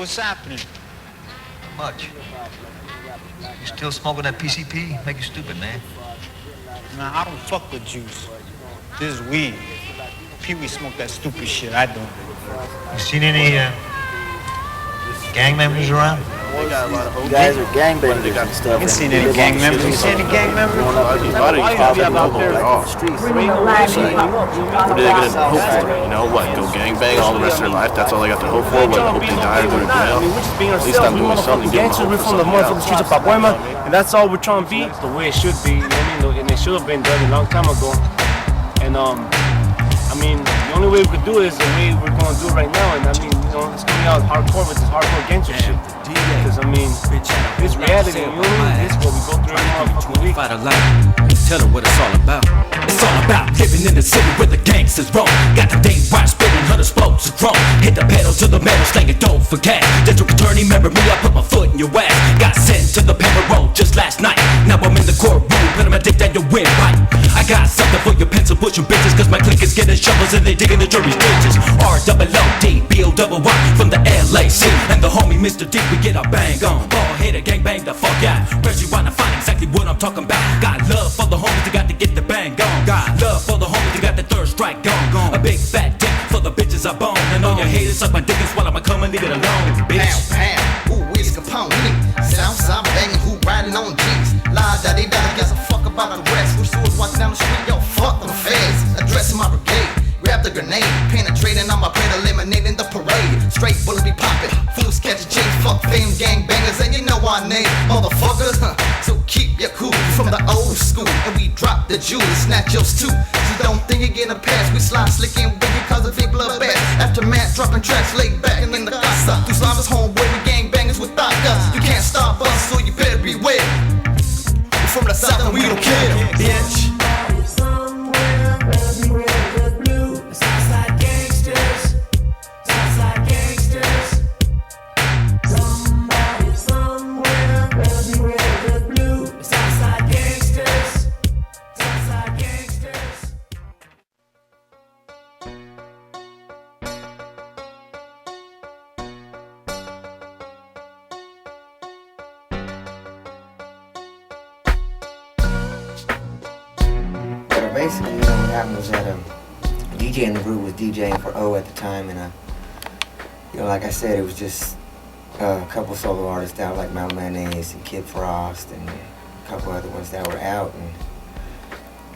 what's happening? Much. You still smoking that PCP? Make you stupid, man. Nah, I don't fuck with juice. This is weed. Pee-wee smoke that stupid shit. I don't. You seen any gang members around? They got a lot of You guys are gangbangers and stuff. I ain't seen any gang members. You see any gang members? Why do you have out there off? What are they gonna hope for? You know what? Go gangbang all the rest of their life? That's all they got to hope for? What? Hope they die or go to jail? At least I'm doing something. Gangsters, we're from the motherfucking streets of Papuema, and that's all we're trying to be. The way it should be, you know what I mean? And it should have been done a long time ago. And I mean, the only way we could do it is the way we're going to do it right now. And I mean, you know, it's coming out hardcore with this hardcore gangster shit. Because I mean, this reality, you know what I mean? This is what we go through every motherfucking week. Fight a lie. Tell her what it's all about. It's all about living in the city where the gangsters roam. Got the day wide spinning, 100 spokes of chrome. Hit the pedal to the metal, slanging don't forget. District attorney, remember me, I put my foot in your ass. Got sent to the paper road just last night. Now I'm in the courtroom, but I'm a dick that you win, right? I got something for your pencil pushing bitches, cause my clique is getting shovels and they digging the jury's ditches. R-double-O-D, B-O-double-Y from the LAC. And the homie Mr. D, we get our bang on. Ball header, gang bang the fuck out. Where's you wanna find exactly what I'm talking about? Got love for the homies, they got to get the bang on. Got love for the homies, they got the third strike gone. A big fat dick for the bitches I bone. And all your haters suck my dick and swallow my cum and leave it alone, bitch. Pow, ooh, it's Capone-e. Southside banging, who riding on G's. La-da-dee-da, gives a fuck about the rest. Who was walking down the street, yo, fuck them feds. Addressing my brigade, grab the grenade. Penetrating on my plate, eliminating the parade. Straight bullets be popping, fools catching chains. Fuck fame gang bangers, and you know our name, motherfuckers. So keep your cool from the old school. And we drop the jewels, snatch yours too. So don't think you're getting a pass. We slide slick and wicked cause of big blood bath. Aftermath, dropping tracks, laid back and in the casa. Through Slava's homeboy, we gang bangers with thought guns. You can't stop us, so you better beware. We're from the south and we don't care, bitch. Basically, you know, what happened was that DJ in the group was DJing for O at the time, and you know, like I said, it was just a couple solo artists out like Mel Mayonnaise and Kid Frost and a couple other ones that were out, and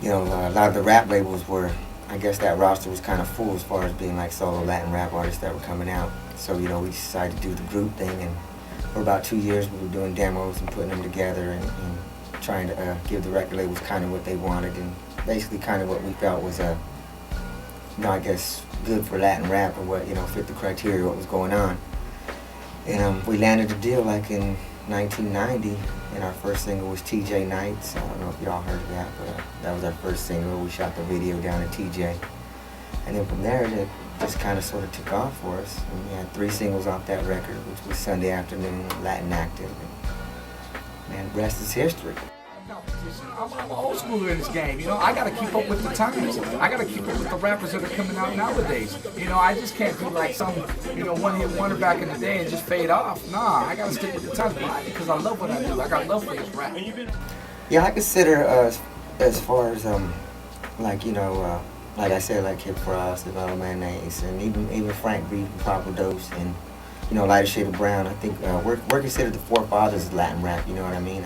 you know, a lot of the rap labels were, I guess that roster was kind of full as far as being like solo Latin rap artists that were coming out. So you know, we decided to do the group thing, and for about 2 years we were doing demos and putting them together and trying to give the record labels kind of what they wanted, and basically kind of what we felt was you know, I guess good for Latin rap, or what, you know, fit the criteria what was going on. And we landed a deal like in 1990, and our first single was TJ Nights. I don't know if y'all heard of that, but that was our first single. We shot the video down at TJ, and then from there it just kind of sort of took off for us. And we had 3 singles off that record, which was Sunday Afternoon, Latin Active, and man, the rest is history. I'm old schooler in this game, you know. I gotta keep up with the times. I gotta keep up with the rappers that are coming out nowadays. You know, I just can't be like some, you know, one-hit wonder back in the day and just fade off. Nah, I gotta stick with the times. Why? Because I love what I do. I got love for this rap. Yeah, I consider as far as like, you know, like I said, like Kid Frost and Mel Mayonnaise, and even Frank Reed and Papa Dose, and you know, Lighter Shade of Brown. I think we're considered the forefathers of Latin rap. You know what I mean?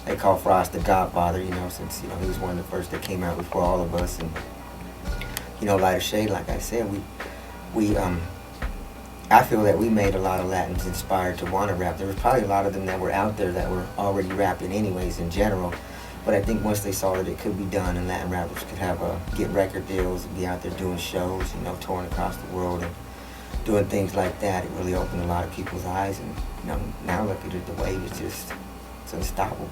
They call Frost the Godfather, you know, since, you know, he was one of the first that came out before all of us. And, you know, Lighter Shade, like I said, I feel that we made a lot of Latins inspired to want to rap. There was probably a lot of them that were out there that were already rapping anyways in general. But I think once they saw that it could be done and Latin rappers could have get record deals and be out there doing shows, you know, touring across the world and doing things like that, it really opened a lot of people's eyes. And, you know, now look at it, the wave is just, it's unstoppable.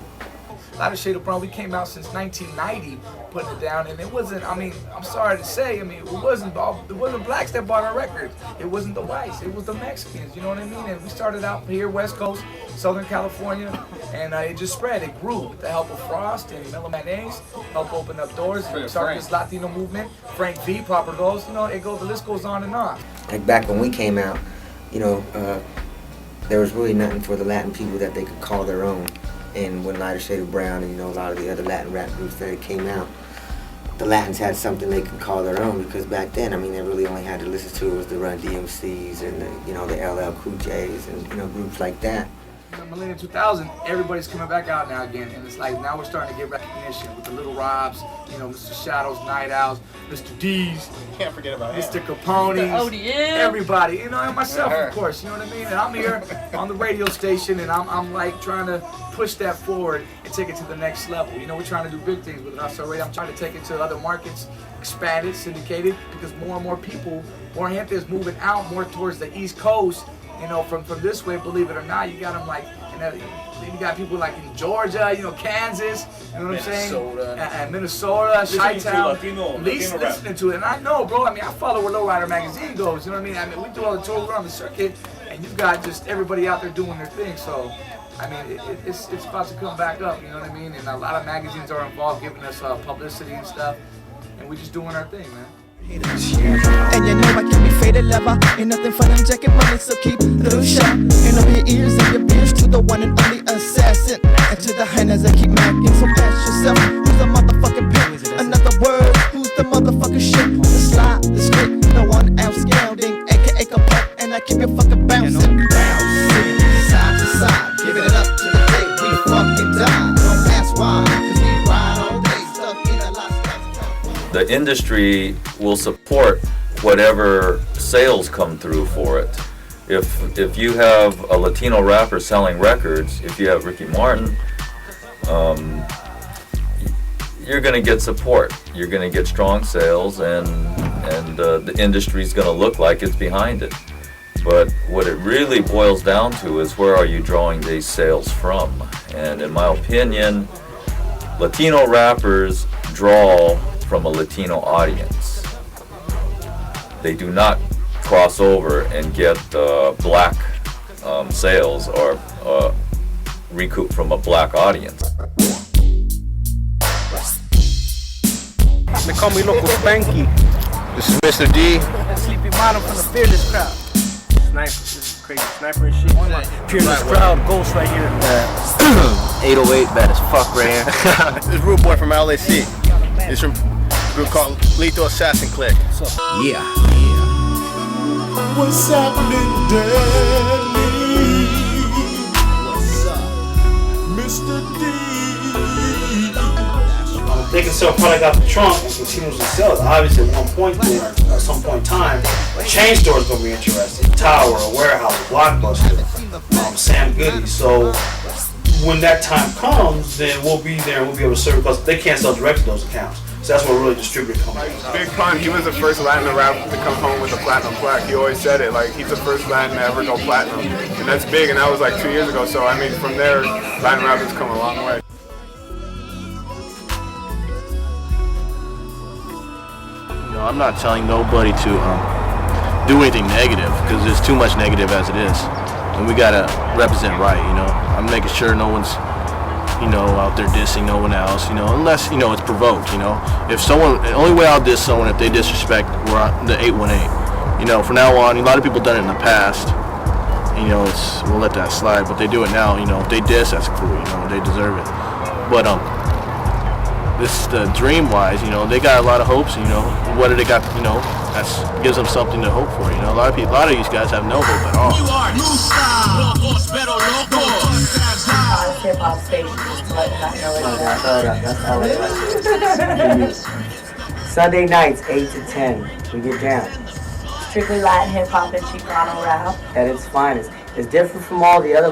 Lighter Shade of Brown, we came out since 1990 putting it down, and it wasn't, I mean, I'm sorry to say, I mean, it wasn't blacks that bought our records. It wasn't the whites, it was the Mexicans, you know what I mean? And we started out here, West Coast, Southern California, and it just spread, it grew with the help of Frost and Mel Mayonnaise, helped open up doors, and started this Latino movement, Frank V, Papa Dose, you know, the list goes on and on. Like back when we came out, you know, there was really nothing for the Latin people that they could call their own. And when Lighter Shade of Brown and, you know, a lot of the other Latin rap groups that came out, the Latins had something they could call their own, because back then, I mean, they really only had to listen to it was the Run DMCs and the, you know, the LL Cool J's and, you know, groups like that. Millennium 2000, everybody's coming back out now again, and it's like now we're starting to get recognition with the Lil Robs, you know, Mr. Shadows, Night Owls, Mr. D's, Can't forget about Mr. Capone-e, everybody, you know, and myself, Her. of course, you know what I mean? And I'm here on the radio station, and I'm like trying to push that forward and take it to the next level. You know, we're trying to do big things with us already. I'm trying to take it to other markets, expand it, syndicate it, because more and more people, more gente is moving out more towards the East Coast. You know, from this way, believe it or not, you got them like, you got people like in Georgia, you know, Kansas, you know what I'm saying? And Minnesota, Chi-Town, at least listening to it. And I know, bro, I mean, I follow where Lowrider Magazine goes, you know what I mean? I mean, we do all the tours, we're on the circuit, and you've got just everybody out there doing their thing. So, I mean, it's about to come back up, you know what I mean? And a lot of magazines are involved, giving us publicity and stuff, and we're just doing our thing, man. And you know I can be faded lover. Ain't nothing for them jacket money, so keep those shut. And up your ears and your ears to the one and only assassin. And to the hyenas that keep macking. So ask yourself, who's the motherfucking pimp? Another word, who's the motherfucking shit? The slide, the stick, the one outstanding, aka Capone, and I keep it fucking bouncing. Bouncing side to side, giving it up to the day we fucking die. Don't ask why, cause we ride all day, stuck in a lot of stuff. The industry will support whatever sales come through for it. If you have a Latino rapper selling records, if you have Ricky Martin, you're going to get support. You're going to get strong sales, and the industry's going to look like it's behind it. But what it really boils down to is, where are you drawing these sales from? And in my opinion, Latino rappers draw from a Latino audience. They do not cross over and get black sales or recoup from a black audience. They call me Local Spanky. This is Mr. D. Sleepy model from the Fearless crowd. Sniper, this is crazy sniper and shit. Fearless crowd, ghost right here. 808, bad as fuck right here. This is Rude Boy from LSOB. It's from a group called Lethal Assassin Clique. Yeah. What's happening, Daddy? What's up, Mr. D? They can sell product out the trunk and continuously sell it. Obviously, at one point, at some point in time, a chain store is going to be interested. Tower, a warehouse, a Blockbuster, Sam Goody. So when that time comes, then we'll be there and we'll be able to serve, because they can't sell direct to those accounts. So that's where really distributor comes in. Big Pun, he was the first Latin rapper to come home with a platinum plaque. He always said it, like, he's the first Latin to ever go platinum. And that's big, and that was like 2 years ago. So, I mean, from there, Latin rappers come a long way. You know, I'm not telling nobody to do anything negative, because there's too much negative as it is. And we gotta represent right, you know. I'm making sure no one's, you know, out there dissing no one else, you know, unless, you know, it's provoked, you know. If someone, the only way I'll diss someone if they disrespect the 818. You know, from now on, a lot of people done it in the past. You know, we'll let that slide, but they do it now, you know. If they diss, that's cool, you know, they deserve it. But this the dream-wise, you know, they got a lot of hopes, you know. What do they got, you know, that gives them something to hope for, you know. A lot of these guys have no hope at all. You are new style. Hip-hop station, just to let them know it's Sunday nights, 8 to 10, we get down. strictly Latin hip-hop and Chicano rap. At its finest. It's different from all the other